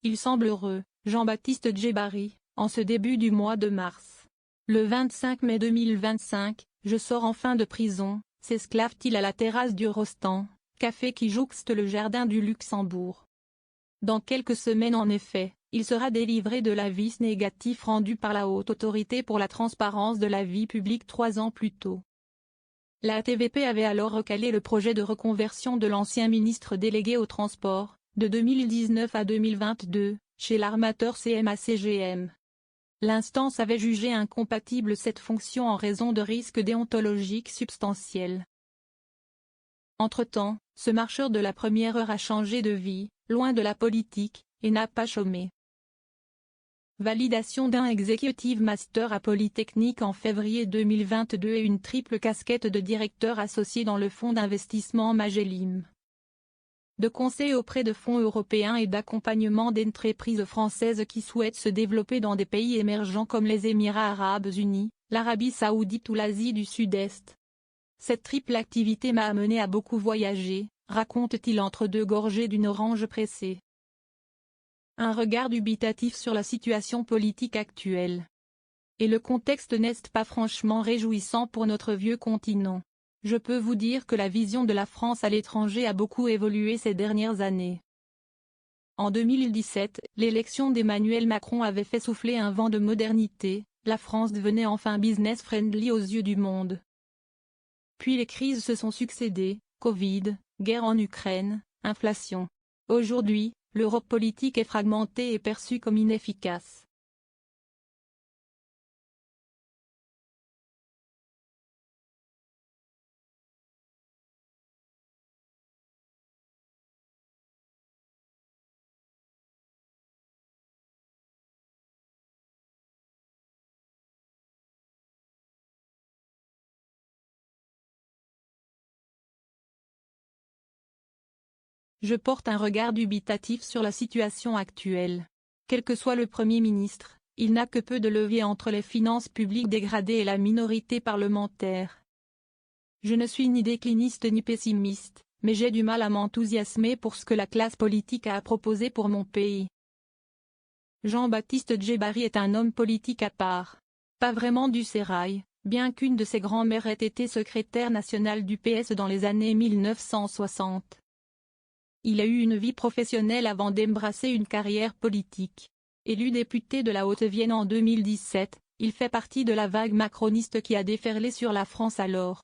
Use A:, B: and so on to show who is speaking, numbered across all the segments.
A: Il semble heureux, Jean-Baptiste Djebbari, en ce début du mois de mars. Le 25 mai 2025, je sors enfin de prison, s'esclave-t-il à la terrasse du Rostand, café qui jouxte le jardin du Luxembourg. Dans quelques semaines en effet, il sera délivré de l'avis négatif rendu par la Haute Autorité pour la transparence de la vie publique 3 ans plus tôt. La TVP avait alors recalé le projet de reconversion de l'ancien ministre délégué au transport, de 2019 à 2022, chez l'armateur CMA-CGM. L'instance avait jugé incompatible cette fonction en raison de risques déontologiques substantiels. Entre-temps, ce marcheur de la première heure a changé de vie, loin de la politique, et n'a pas chômé. Validation d'un Executive Master à Polytechnique en février 2022 et une triple casquette de directeur associé dans le fonds d'investissement Magellim. De conseil auprès de fonds européens et d'accompagnement d'entreprises françaises qui souhaitent se développer dans des pays émergents comme les Émirats arabes unis, l'Arabie saoudite ou l'Asie du Sud-Est. Cette triple activité m'a amené à beaucoup voyager, raconte-t-il entre deux gorgées d'une orange pressée. Un regard dubitatif sur la situation politique actuelle. Et le contexte n'est pas franchement réjouissant pour notre vieux continent. Je peux vous dire que la vision de la France à l'étranger a beaucoup évolué ces dernières années. En 2017, l'élection d'Emmanuel Macron avait fait souffler un vent de modernité, la France devenait enfin business-friendly aux yeux du monde. Puis les crises se sont succédé, Covid, guerre en Ukraine, inflation. Aujourd'hui, l'Europe politique est fragmentée et perçue comme inefficace. Je porte un regard dubitatif sur la situation actuelle. Quel que soit le Premier ministre, il n'a que peu de levier entre les finances publiques dégradées et la minorité parlementaire. Je ne suis ni décliniste ni pessimiste, mais j'ai du mal à m'enthousiasmer pour ce que la classe politique a à proposer pour mon pays. Jean-Baptiste Djebbari est un homme politique à part. Pas vraiment du sérail, bien qu'une de ses grand-mères ait été secrétaire nationale du PS dans les années 1960. Il a eu une vie professionnelle avant d'embrasser une carrière politique. Élu député de la Haute-Vienne en 2017, il fait partie de la vague macroniste qui a déferlé sur la France alors.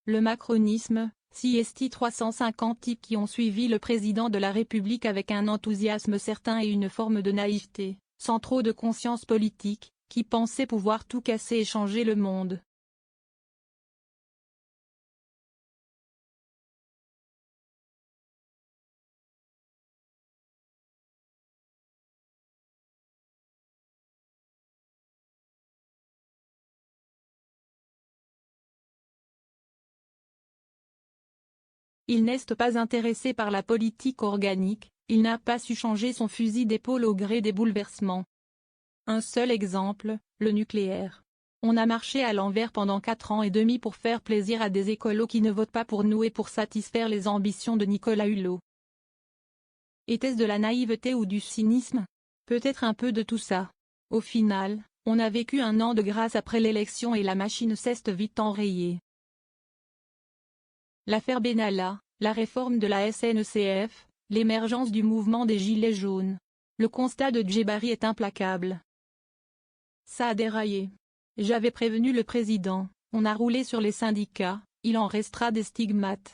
A: Le macronisme, CST 350 types qui ont suivi le président de la République avec un enthousiasme certain et une forme de naïveté, sans trop de conscience politique, qui pensaient pouvoir tout casser et changer le monde. Il n'est pas intéressé par la politique organique, il n'a pas su changer son fusil d'épaule au gré des bouleversements. Un seul exemple, le nucléaire. On a marché à l'envers pendant 4 ans et demi pour faire plaisir à des écolos qui ne votent pas pour nous et pour satisfaire les ambitions de Nicolas Hulot. Était-ce de la naïveté ou du cynisme? Peut-être un peu de tout ça. Au final, on a vécu un an de grâce après l'élection et la machine s'est vite enrayée. L'affaire Benalla, la réforme de la SNCF, l'émergence du mouvement des Gilets jaunes. Le constat de Djebbari est implacable. Ça a déraillé. J'avais prévenu le président, on a roulé sur les syndicats, il en restera des stigmates.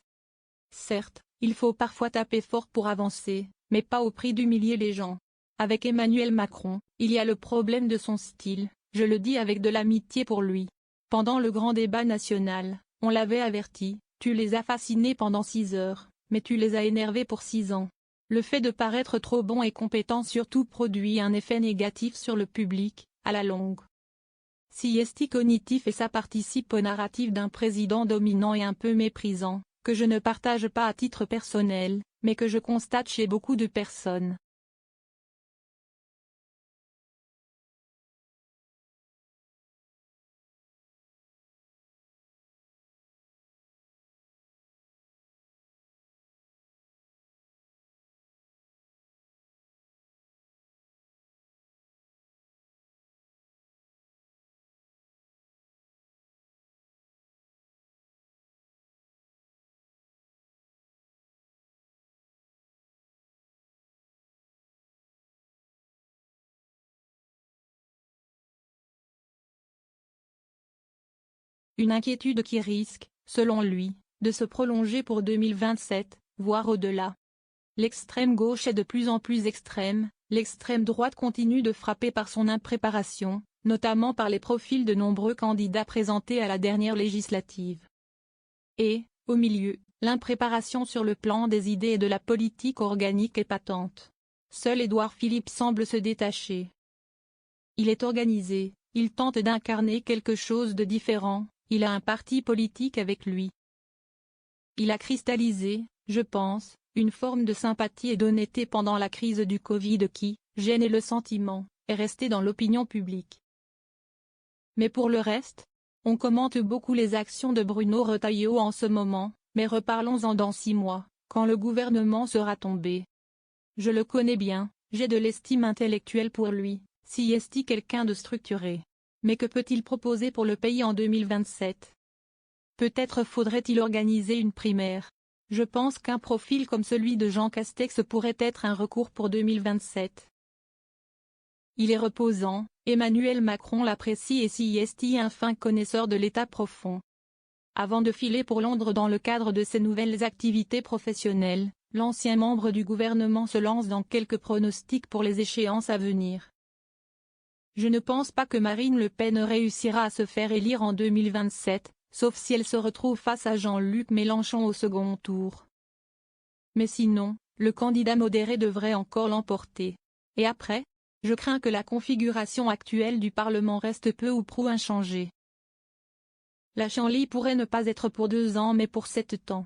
A: Certes, il faut parfois taper fort pour avancer, mais pas au prix d'humilier les gens. Avec Emmanuel Macron, il y a le problème de son style, je le dis avec de l'amitié pour lui. Pendant le grand débat national, on l'avait averti, tu les as fascinés pendant 6 heures, mais tu les as énervés pour 6 ans. Le fait de paraître trop bon et compétent surtout produit un effet négatif sur le public, à la longue. Si est cognitif et ça participe au narratif d'un président dominant et un peu méprisant, que je ne partage pas à titre personnel, mais que je constate chez beaucoup de personnes. Une inquiétude qui risque, selon lui, de se prolonger pour 2027, voire au-delà. L'extrême gauche est de plus en plus extrême, l'extrême droite continue de frapper par son impréparation, notamment par les profils de nombreux candidats présentés à la dernière législative. Et, au milieu, l'impréparation sur le plan des idées et de la politique organique est patente. Seul Édouard Philippe semble se détacher. Il est organisé, il tente d'incarner quelque chose de différent, il a un parti politique avec lui. Il a cristallisé, je pense, une forme de sympathie et d'honnêteté pendant la crise du Covid qui, gênait le sentiment, est restée dans l'opinion publique. Mais pour le reste, on commente beaucoup les actions de Bruno Retailleau en ce moment, mais reparlons-en dans 6 mois, quand le gouvernement sera tombé. Je le connais bien, j'ai de l'estime intellectuelle pour lui, si est quelqu'un de structuré. Mais que peut-il proposer pour le pays en 2027? Peut-être faudrait-il organiser une primaire. Je pense qu'un profil comme celui de Jean Castex pourrait être un recours pour 2027. Il est reposant, Emmanuel Macron l'apprécie et si est un fin connaisseur de l'état profond. Avant de filer pour Londres dans le cadre de ses nouvelles activités professionnelles, l'ancien membre du gouvernement se lance dans quelques pronostics pour les échéances à venir. Je ne pense pas que Marine Le Pen réussira à se faire élire en 2027, sauf si elle se retrouve face à Jean-Luc Mélenchon au second tour. Mais sinon, le candidat modéré devrait encore l'emporter. Et après? Je crains que la configuration actuelle du Parlement reste peu ou prou inchangée. La Chanly pourrait ne pas être pour 2 ans mais pour 7 ans.